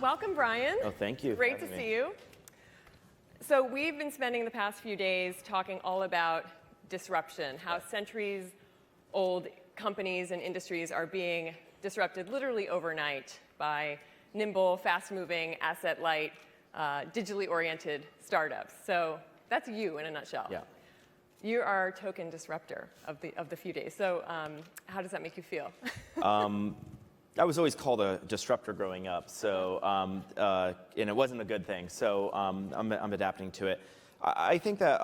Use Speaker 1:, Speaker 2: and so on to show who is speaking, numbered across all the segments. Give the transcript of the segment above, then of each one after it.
Speaker 1: Welcome, Brian.
Speaker 2: Oh, thank you.
Speaker 1: Great to see you. So we've been spending the past few days talking all about disruption, how centuries-old companies and industries are being disrupted literally overnight by nimble, fast-moving, asset-light, digitally oriented startups. So that's you in a nutshell.
Speaker 2: Yeah.
Speaker 1: You are our token disruptor of the few days. So how does that make you feel?
Speaker 2: I was always called a disruptor growing up, so and it wasn't a good thing. So I'm adapting to it. I think that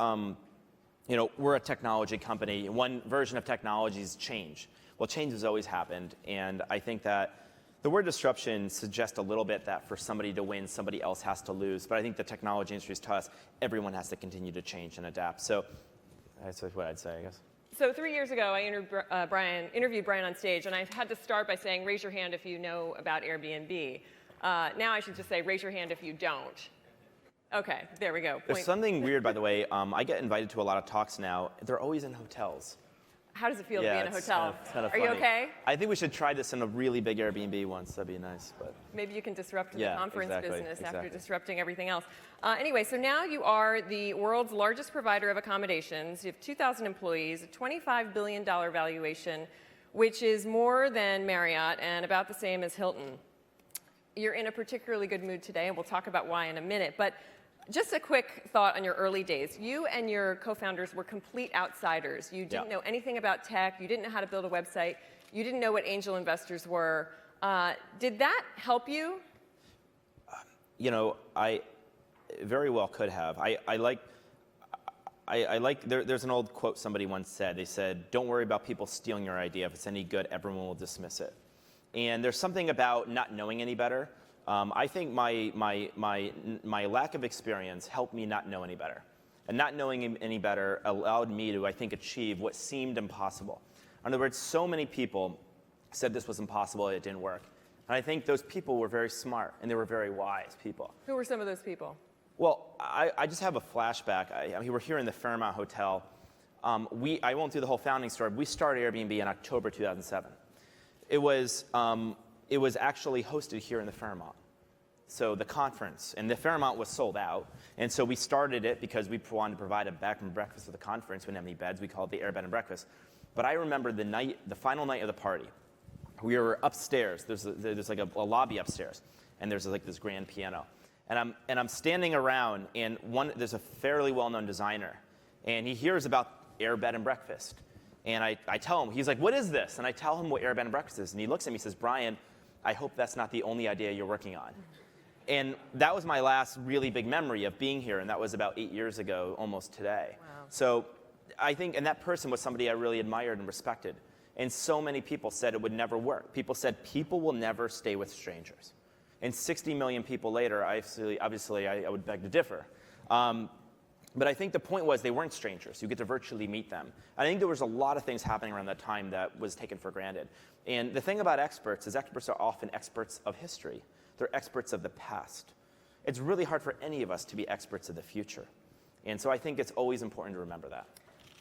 Speaker 2: we're a technology company. One version of technology is change. Well, change has always happened, and I think that the word disruption suggests a little bit that for somebody to win, somebody else has to lose. But I think the technology industry has taught us everyone has to continue to change and adapt. So that's what I'd say, I guess.
Speaker 1: So 3 years ago, I interviewed Brian on stage, and I had to start by saying, raise your hand if you know about Airbnb. Now I should just say, raise your hand if you don't. Okay, there we go.
Speaker 2: There's something weird, by the way. I get invited to a lot of talks now. They're always in hotels.
Speaker 1: How does it feel to be in a hotel?
Speaker 2: It's kind of
Speaker 1: Are
Speaker 2: funny.
Speaker 1: you okay?
Speaker 2: I think we should try this in a really big Airbnb once. That'd be nice. But
Speaker 1: maybe you can disrupt the
Speaker 2: yeah,
Speaker 1: conference business
Speaker 2: exactly.
Speaker 1: after disrupting everything else. Anyway, so now you are the world's largest provider of accommodations. You have 2,000 employees, a $25 billion valuation, which is more than Marriott and about the same as Hilton. You're in a particularly good mood today, and we'll talk about why in a minute. But just a quick thought on your early days. You and your co-founders were complete outsiders. You didn't know anything about tech. You didn't know how to build a website. You didn't know what angel investors were. Did that help you?
Speaker 2: I very well could have. There's an old quote somebody once said. They said, "Don't worry about people stealing your idea. If it's any good, everyone will dismiss it." And there's something about not knowing any better. I think my lack of experience helped me not know any better. And not knowing any better allowed me to, I think, achieve what seemed impossible. In other words, so many people said this was impossible, it didn't work. And I think those people were very smart, and they were very wise people.
Speaker 1: Who were some of those people?
Speaker 2: Well, I just have a flashback. We're here in the Fairmont Hotel. I won't do the whole founding story. We started Airbnb in October 2007. It was actually hosted here in the Fairmont. So the conference, and the Fairmont was sold out. And so we started it because we wanted to provide a bed and breakfast for the conference. We didn't have any beds. We called it the Air Bed and Breakfast. But I remember the final night of the party. We were upstairs. There's like a lobby upstairs. And there's like this grand piano. And I'm standing around, and there's a fairly well-known designer. And he hears about Air Bed and Breakfast. And I tell him, he's like, "What is this?" And I tell him what Air Bed and Breakfast is. And he looks at me and says, "Brian, I hope that's not the only idea you're working on." And that was my last really big memory of being here, and that was about 8 years ago, almost today.
Speaker 1: Wow.
Speaker 2: So I think, and that person was somebody I really admired and respected. And so many people said it would never work. People said people will never stay with strangers. And 60 million people later, obviously I would beg to differ. But I think the point was they weren't strangers. You get to virtually meet them. I think there was a lot of things happening around that time that was taken for granted. And the thing about experts is experts are often experts of history. They're experts of the past. It's really hard for any of us to be experts of the future. And so I think it's always important to remember that.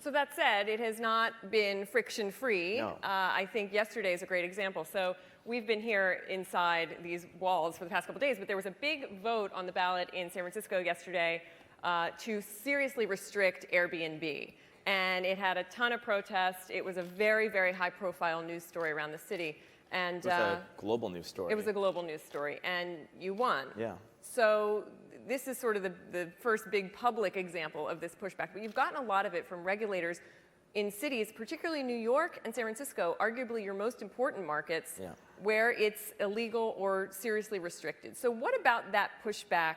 Speaker 1: So that said, it has not been friction-free.
Speaker 2: No.
Speaker 1: I think yesterday is a great example. So we've been here inside these walls for the past couple days, but there was a big vote on the ballot in San Francisco yesterday to seriously restrict Airbnb. And it had a ton of protests. It was a very, very high-profile news story around the city. And
Speaker 2: it was a global news story.
Speaker 1: It was a global news story, and you won.
Speaker 2: Yeah.
Speaker 1: So this is sort of the first big public example of this pushback. But you've gotten a lot of it from regulators in cities, particularly New York and San Francisco, arguably your most important markets, where it's illegal or seriously restricted. So what about that pushback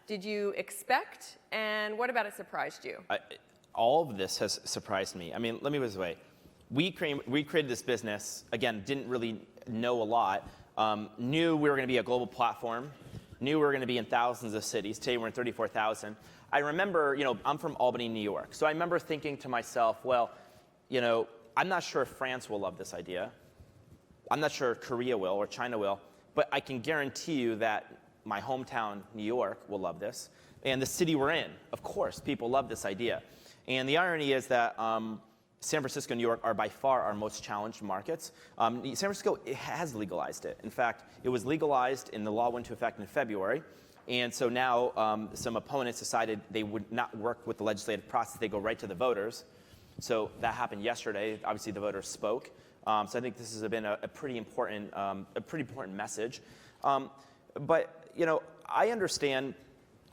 Speaker 1: did you expect, and what about it surprised you?
Speaker 2: All of this has surprised me. I mean, let me put it this way. We created this business, again, didn't really know a lot, knew we were going to be a global platform, knew we were going to be in thousands of cities. Today we're in 34,000. I remember, I'm from Albany, New York. So I remember thinking to myself, well, I'm not sure if France will love this idea. I'm not sure Korea will or China will, but I can guarantee you that my hometown, New York, will love this. And the city we're in, of course, people love this idea. And the irony is that San Francisco and New York are by far our most challenged markets. San Francisco has legalized it. In fact, it was legalized and the law went into effect in February. And so now some opponents decided they would not work with the legislative process. They go right to the voters. So that happened yesterday. Obviously, the voters spoke. So I think this has been a pretty important message. But I understand.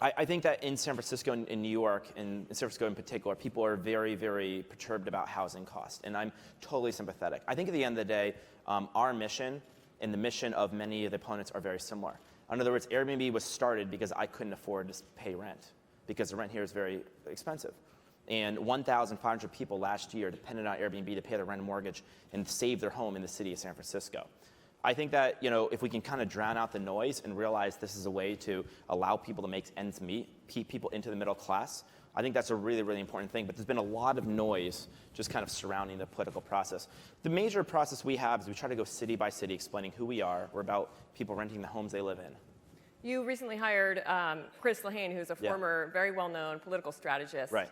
Speaker 2: I think that in San Francisco and in New York, and in San Francisco in particular, people are very, very perturbed about housing costs, and I'm totally sympathetic. I think at the end of the day, our mission and the mission of many of the opponents are very similar. In other words, Airbnb was started because I couldn't afford to pay rent, because the rent here is very expensive. And 1,500 people last year depended on Airbnb to pay their rent and mortgage and save their home in the city of San Francisco. I think that if we can kind of drown out the noise and realize this is a way to allow people to make ends meet, keep people into the middle class, I think that's a really, really important thing. But there's been a lot of noise just kind of surrounding the political process. The major process we have is we try to go city by city explaining who we are. We're about people renting the homes they live in.
Speaker 1: You recently hired Chris Lehane, who's a former, very well-known political strategist.
Speaker 2: Right.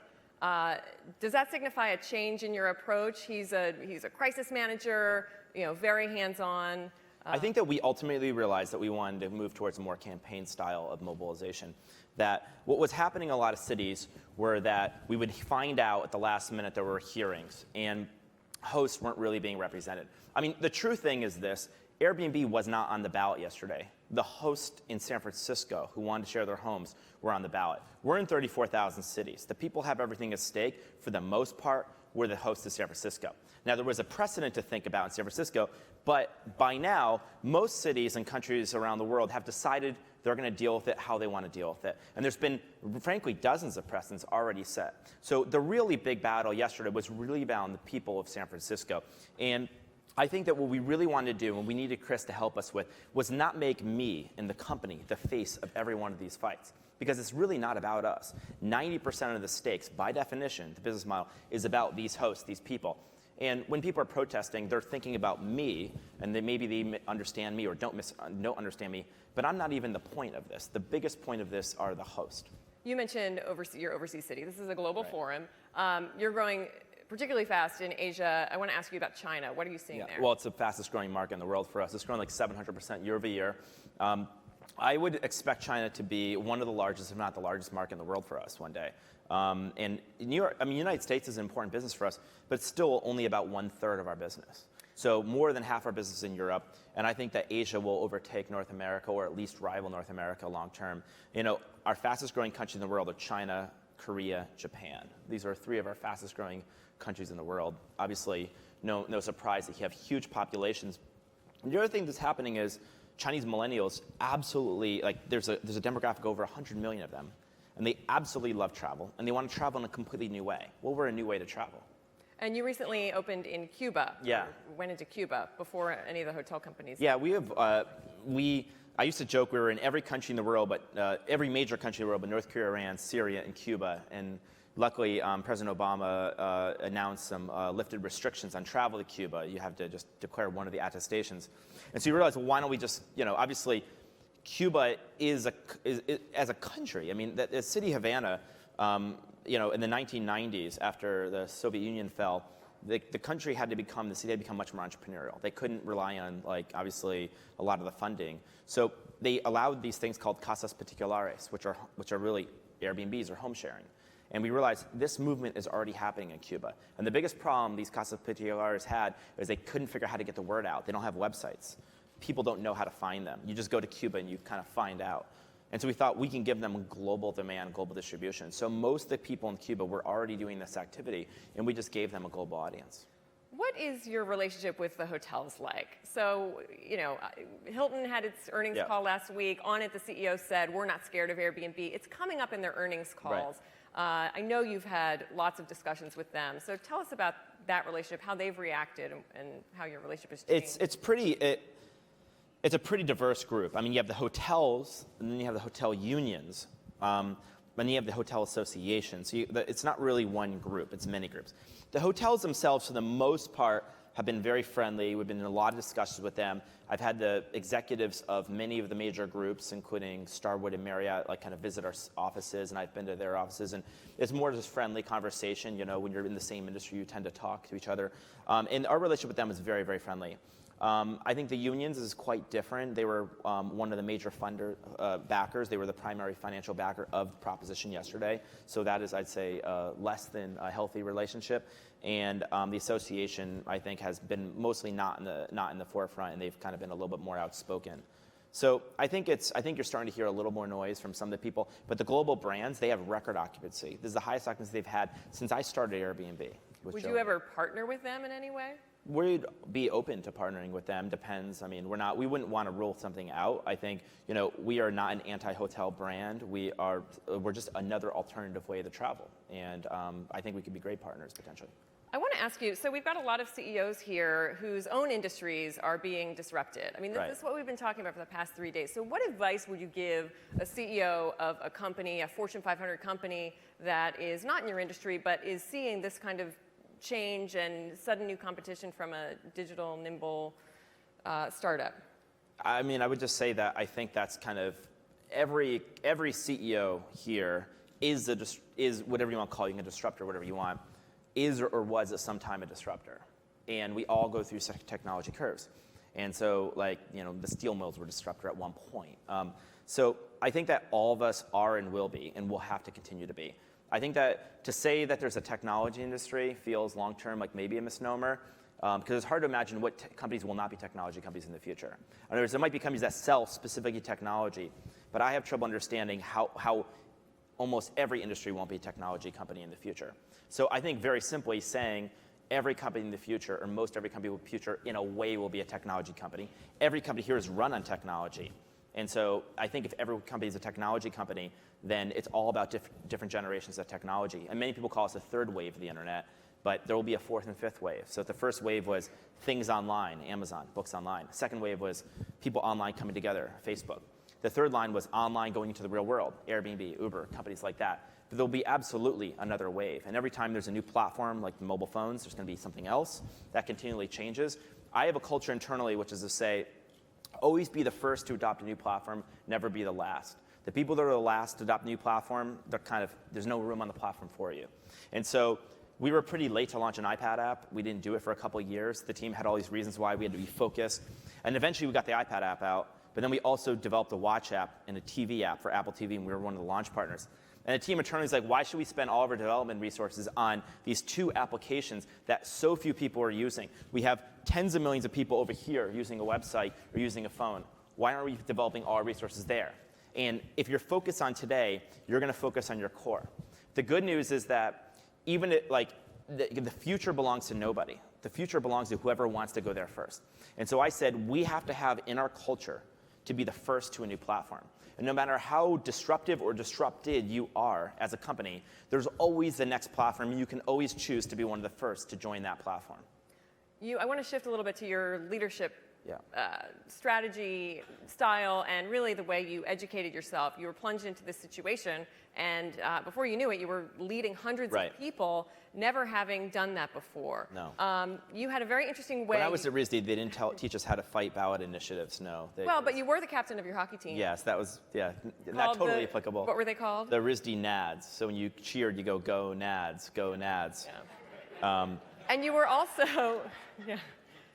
Speaker 1: Does that signify a change in your approach? He's a crisis manager, very hands-on.
Speaker 2: I think that we ultimately realized that we wanted to move towards a more campaign style of mobilization. That what was happening in a lot of cities were that we would find out at the last minute there were hearings and hosts weren't really being represented. I mean, the true thing is this: Airbnb was not on the ballot yesterday. The hosts in San Francisco who wanted to share their homes were on the ballot. We're in 34,000 cities. The people have everything at stake. For the most part, we're the host of San Francisco. Now, there was a precedent to think about in San Francisco, but by now, most cities and countries around the world have decided they're going to deal with it how they want to deal with it. And there's been, frankly, dozens of precedents already set. So the really big battle yesterday was really about the people of San Francisco. And I think that what we really wanted to do, and we needed Chris to help us with, was not make me and the company the face of every one of these fights. Because it's really not about us. 90% of the stakes, by definition, the business model, is about these hosts, these people. And when people are protesting, they're thinking about me, and maybe they understand me or don't understand me, but I'm not even the point of this. The biggest point of this are the host.
Speaker 1: You mentioned your overseas city. This is a global forum. You're growing particularly fast in Asia. I want to ask you about China. What are you seeing there?
Speaker 2: Well, it's the fastest growing market in the world for us. It's growing like 700% year over year. I would expect China to be one of the largest, if not the largest market in the world for us one day. And New York, United States is an important business for us, but it's still only about 1/3 of our business. So more than half our business is in Europe, and I think that Asia will overtake North America, or at least rival North America long term. Our fastest growing countries in the world are China, Korea, Japan. These are three of our fastest growing countries in the world. Obviously, no surprise that you have huge populations. And the other thing that's happening is Chinese millennials absolutely, there's a demographic over 100 million of them, and they absolutely love travel, and they want to travel in a completely new way. Well, we're a new way to travel.
Speaker 1: And you recently opened in Cuba.
Speaker 2: Yeah.
Speaker 1: Went into Cuba before any of the hotel companies.
Speaker 2: Yeah, we have. I used to joke we were in every country in the world, but every major country in the world, but North Korea, Iran, Syria, and Cuba. And luckily, President Obama announced some lifted restrictions on travel to Cuba. You have to just declare one of the attestations. And so you realize, well, why don't we just, obviously, Cuba is as a country. I mean, the city of Havana, in the 1990s, after the Soviet Union fell, the city had become much more entrepreneurial. They couldn't rely on, obviously, a lot of the funding. So they allowed these things called casas particulares, which are really Airbnbs or home sharing. And we realized this movement is already happening in Cuba. And the biggest problem these casas particulares had is they couldn't figure out how to get the word out. They don't have websites. People don't know how to find them. You just go to Cuba and you kind of find out. And so we thought we can give them a global demand, global distribution. So most of the people in Cuba were already doing this activity, and we just gave them a global audience.
Speaker 1: What is your relationship with the hotels like? So, Hilton had its earnings call last week. On it, the CEO said, we're not scared of Airbnb. It's coming up in their earnings calls. Right. I know you've had lots of discussions with them. So tell us about that relationship, how they've reacted, and how your relationship has changed.
Speaker 2: It's a pretty diverse group. I mean, you have the hotels, and then you have the hotel unions, and then you have the hotel associations. So it's not really one group, it's many groups. The hotels themselves, for the most part, have been very friendly. We've been in a lot of discussions with them. I've had the executives of many of the major groups, including Starwood and Marriott, like kind of visit our offices, and I've been to their offices, and it's more just friendly conversation. You know, when you're in the same industry, you tend to talk to each other. And our relationship with them is very, very friendly. I think the unions is quite different. They were one of the major backers. They were the primary financial backer of the proposition yesterday. So that is, I'd say, less than a healthy relationship. And the association, I think, has been mostly not in the forefront, and they've kind of been a little bit more outspoken. So I think you're starting to hear a little more noise from some of the people. But the global brands, they have record occupancy. This is the highest occupancy they've had since I started Airbnb.
Speaker 1: Would you ever partner with them in any way?
Speaker 2: We'd be open to partnering with them. Depends. I mean, we wouldn't want to rule something out. I think, we are not an anti-hotel brand. We're just another alternative way to travel. And I think we could be great partners potentially.
Speaker 1: I want to ask you, so we've got a lot of CEOs here whose own industries are being disrupted. I mean, this is what we've been talking about for the past 3 days. So what advice would you give a CEO of a company, a Fortune 500 company that is not in your industry, but is seeing this kind of change and sudden new competition from a digital, nimble startup?
Speaker 2: I mean, I would just say that I think that's kind of every CEO here is whatever you want to call it, a disruptor, whatever you want, is or was at some time a disruptor. And we all go through technology curves. And so, the steel mills were a disruptor at one point. So I think that all of us are and will be, and will have to continue to be. I think that to say that there's a technology industry feels long-term like maybe a misnomer, because it's hard to imagine what companies will not be technology companies in the future. In other words, there might be companies that sell specifically technology, but I have trouble understanding how almost every industry won't be a technology company in the future. So I think very simply saying every company in the future, or most every company in the future, in a way will be a technology company. Every company here is run on technology. And so I think if every company is a technology company, then it's all about different generations of technology. And many people call us the third wave of the internet, but there will be a fourth and fifth wave. So the first wave was things online, Amazon, books online. The second wave was people online coming together, Facebook. The third line was online going into the real world, Airbnb, Uber, companies like that. But there'll be absolutely another wave. And every time there's a new platform like the mobile phones, there's going to be something else that continually changes. I have a culture internally, which is to say, always be the first to adopt a new platform, never be the last. The people that are the last to adopt a new platform, there's no room on the platform for you. And so we were pretty late to launch an iPad app. We didn't do it for a couple of years. The team had all these reasons why we had to be focused. And eventually we got the iPad app out, but then we also developed a watch app and a TV app for Apple TV, and we were one of the launch partners. And the team internally is like, why should we spend all of our development resources on these two applications that so few people are using? We have tens of millions of people over here using a website or using a phone. Why aren't we developing all our resources there? And if you're focused on today, you're going to focus on your core. The good news is that even the future belongs to nobody. The future belongs to whoever wants to go there first. And so I said, we have to have in our culture to be the first to a new platform. And no matter how disruptive or disrupted you are as a company, there's always the next platform. You can always choose to be one of the first to join that platform.
Speaker 1: I want to shift a little bit to your leadership strategy, style, and really the way you educated yourself. You were plunged into this situation, and before you knew it, you were leading hundreds of people, never having done that before.
Speaker 2: No.
Speaker 1: You had a very interesting way.
Speaker 2: When I was at RISD, they didn't teach us how to fight ballot initiatives, no.
Speaker 1: But you were the captain of your hockey team.
Speaker 2: Yes, that was, not totally applicable.
Speaker 1: What were they called?
Speaker 2: The RISD Nads. So when you cheered, you go Nads, go Nads.
Speaker 1: Yeah. And you were also,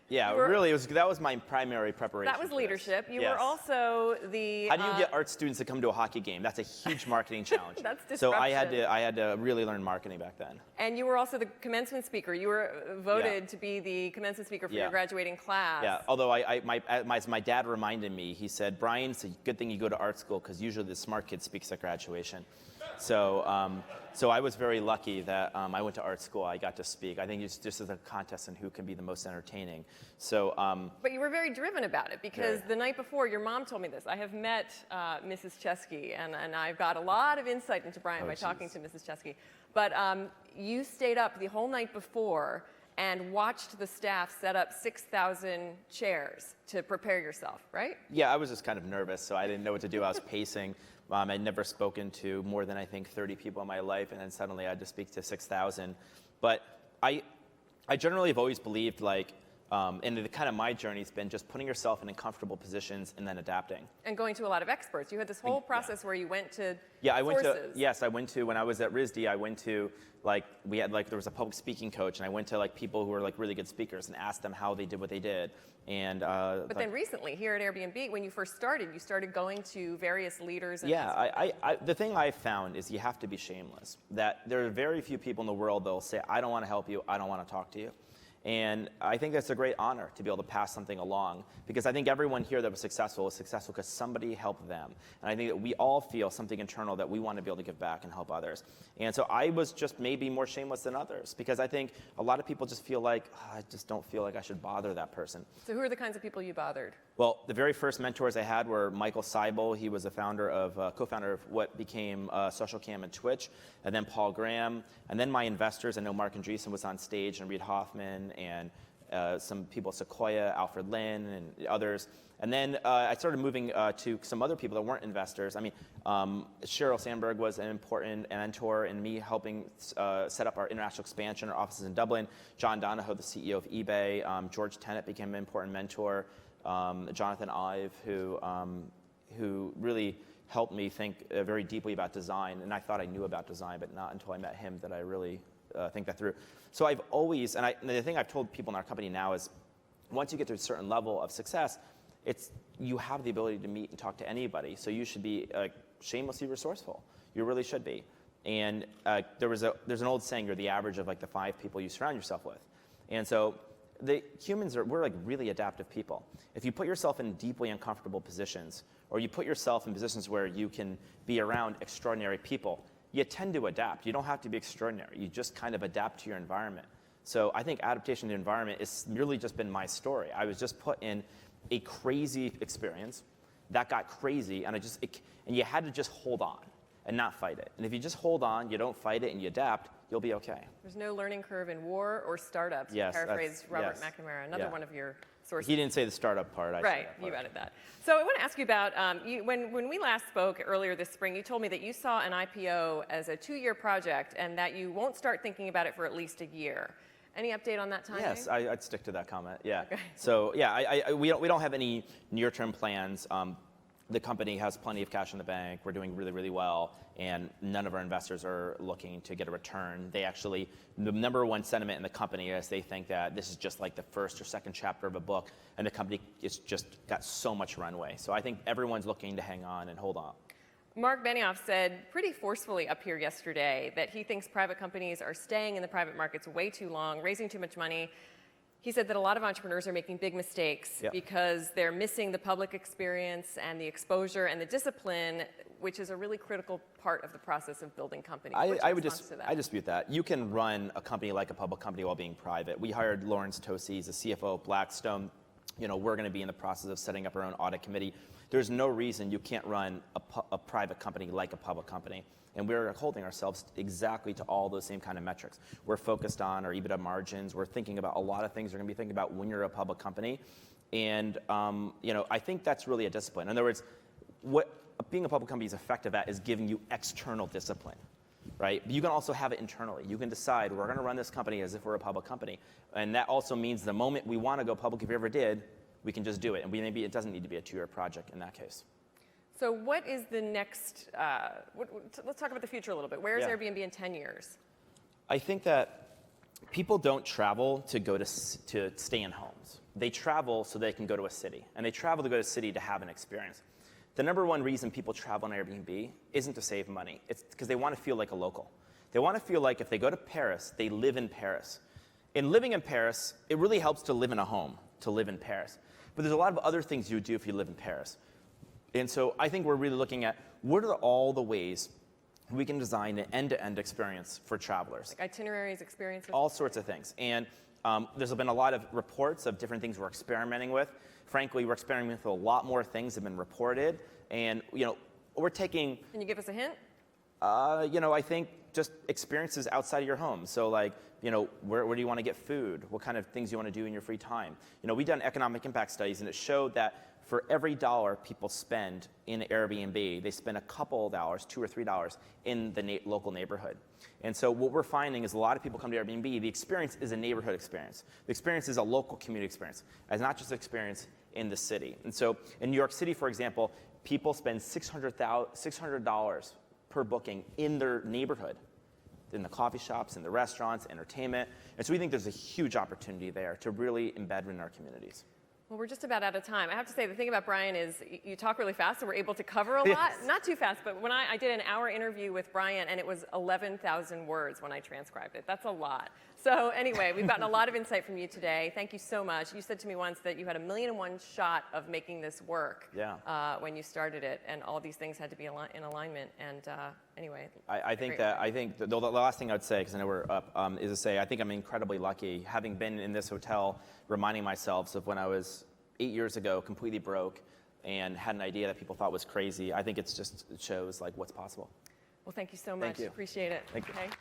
Speaker 2: that was my primary preparation.
Speaker 1: That was leadership. You were also the.
Speaker 2: How do you get art students to come to a hockey game? That's a huge marketing challenge.
Speaker 1: That's disruption.
Speaker 2: So I had to really learn marketing back then.
Speaker 1: And you were also the commencement speaker. You were voted to be the commencement speaker for your graduating class.
Speaker 2: Yeah. Although my dad reminded me, he said, Brian, it's a good thing you go to art school because usually the smart kid speaks at graduation. So I was very lucky that I went to art school. I got to speak. I think it's just a contest in who can be the most entertaining. So.
Speaker 1: But you were very driven about it because the night before, your mom told me this. I have met Mrs. Chesky, and I've got a lot of insight into Brian by talking to Mrs. Chesky. But you stayed up the whole night before and watched the staff set up 6,000 chairs to prepare yourself, right?
Speaker 2: Yeah, I was just kind of nervous, so I didn't know what to do. I was pacing. I'd never spoken to more than, I think, 30 people in my life, and then suddenly I had to speak to 6,000. But I generally have always believed, And the kind of my journey's been just putting yourself in uncomfortable positions and then adapting.
Speaker 1: And going to a lot of experts. You had this whole process where you went to
Speaker 2: I
Speaker 1: sources.
Speaker 2: went to, when I was at RISD, I went to, there was a public speaking coach, and I went to people who were really good speakers and asked them how they did what they did. And
Speaker 1: But then recently, here at Airbnb, when you first started, you started going to various leaders. And
Speaker 2: the thing I found is you have to be shameless. That there are very few people in the world that will say, I don't want to help you, I don't want to talk to you. And I think that's a great honor to be able to pass something along, because I think everyone here that was successful because somebody helped them. And I think that we all feel something internal that we want to be able to give back and help others. And so I was just maybe more shameless than others, because I think a lot of people just feel like, I just don't feel like I should bother that person.
Speaker 1: So who are the kinds of people you bothered?
Speaker 2: Well, the very first mentors I had were Michael Seibel. He was a co-founder of what became SocialCam and Twitch, and then Paul Graham, and then my investors. I know Mark Andreessen was on stage, and Reid Hoffman, and some people at Sequoia, Alfred Lin, and others. And then I started moving to some other people that weren't investors. I mean, Sheryl Sandberg was an important mentor in me helping set up our international expansion, our offices in Dublin. John Donahoe, the CEO of eBay. George Tenet became an important mentor. Jonathan Ive, who really helped me think very deeply about design. And I thought I knew about design, but not until I met him did I really think that through. So I've always, and the thing I've told people in our company now is, once you get to a certain level of success, you have the ability to meet and talk to anybody. So you should be shamelessly resourceful. You really should be. And there's an old saying, you're the average of the 5 people you surround yourself with. And so we're really adaptive people. If you put yourself in deeply uncomfortable positions, or you put yourself in positions where you can be around extraordinary people, you tend to adapt. You don't have to be extraordinary. You just kind of adapt to your environment. So I think adaptation to the environment has really just been my story. I was just put in a crazy experience that got crazy, and you had to just hold on and not fight it. And if you just hold on, you don't fight it, and you adapt, you'll be okay.
Speaker 1: There's no learning curve in war or startups.
Speaker 2: Yes,
Speaker 1: to paraphrase Robert McNamara, another one of your sources.
Speaker 2: He didn't say the startup part.
Speaker 1: Right, you added that. So I want to ask you about, when we last spoke earlier this spring, you told me that you saw an IPO as a 2-year project and that you won't start thinking about it for at least a year. Any update on that timing?
Speaker 2: Yes, I'd stick to that comment, yeah.
Speaker 1: Okay.
Speaker 2: So we don't have any near-term plans. The company has plenty of cash in the bank. We're doing really, really well, and none of our investors are looking to get a return. The number one sentiment in the company is they think that this is just like the first or second chapter of a book, and the company is just got so much runway. So I think everyone's looking to hang on and hold on.
Speaker 1: Mark Benioff said pretty forcefully up here yesterday that he thinks private companies are staying in the private markets way too long, raising too much money. He said that a lot of entrepreneurs are making big mistakes because they're missing the public experience and the exposure and the discipline, which is a really critical part of the process of building companies.
Speaker 2: I dispute that. You can run a company like a public company while being private. We hired Lawrence Tosi, the CFO of Blackstone. We're going to be in the process of setting up our own audit committee. There's no reason you can't run a private company like a public company. And we're holding ourselves exactly to all those same kind of metrics. We're focused on our EBITDA margins. We're thinking about a lot of things you're going to be thinking about when you're a public company. And I think that's really a discipline. In other words, what being a public company is effective at is giving you external discipline, right? But you can also have it internally. You can decide, we're going to run this company as if we're a public company. And that also means the moment we want to go public, if we ever did, we can just do it. And maybe it doesn't need to be a 2-year project in that case.
Speaker 1: So what is the next, let's talk about the future a little bit. Where is Airbnb in 10 years?
Speaker 2: I think that people don't travel to stay in homes. They travel so they can go to a city. And they travel to go to a city to have an experience. The number one reason people travel on Airbnb isn't to save money. It's because they want to feel like a local. They want to feel like if they go to Paris, they live in Paris. In living in Paris, it really helps to live in a home, to live in Paris. But there's a lot of other things you do if you live in Paris. And so I think we're really looking at what are all the ways we can design an end-to-end experience for travelers.
Speaker 1: Like itineraries, experiences?
Speaker 2: All sorts of things. And there's been a lot of reports of different things we're experimenting with. Frankly, we're experimenting with a lot more things that have been reported. And, we're taking...
Speaker 1: Can you give us a hint?
Speaker 2: I think just experiences outside of your home. So where do you want to get food? What kind of things do you want to do in your free time? We've done economic impact studies, and it showed that for every dollar people spend in Airbnb, they spend a couple of dollars, $2 or $3, in the local neighborhood. And so what we're finding is a lot of people come to Airbnb, the experience is a neighborhood experience. The experience is a local community experience. It's not just an experience in the city. And so in New York City, for example, people spend $600 per booking in their neighborhood, in the coffee shops, in the restaurants, entertainment. And so we think there's a huge opportunity there to really embed in our communities.
Speaker 1: Well, we're just about out of time. I have to say, the thing about Brian is you talk really fast, so we're able to cover a lot.
Speaker 2: Yes.
Speaker 1: Not too fast, but when I did an hour interview with Brian, and it was 11,000 words when I transcribed it. That's a lot. So anyway, we've gotten a lot of insight from you today. Thank you so much. You said to me once that you had 1,000,001 shot of making this work when you started it, and all these things had to be in alignment. And anyway,
Speaker 2: I think the last thing I would say, because I know we're up, is to say I think I'm incredibly lucky, having been in this hotel, reminding myself of when I was 8 years ago, completely broke, and had an idea that people thought was crazy. I think it shows like what's possible.
Speaker 1: Well, thank you so much.
Speaker 2: Thank you.
Speaker 1: Appreciate it.
Speaker 2: Thank you.
Speaker 1: Okay.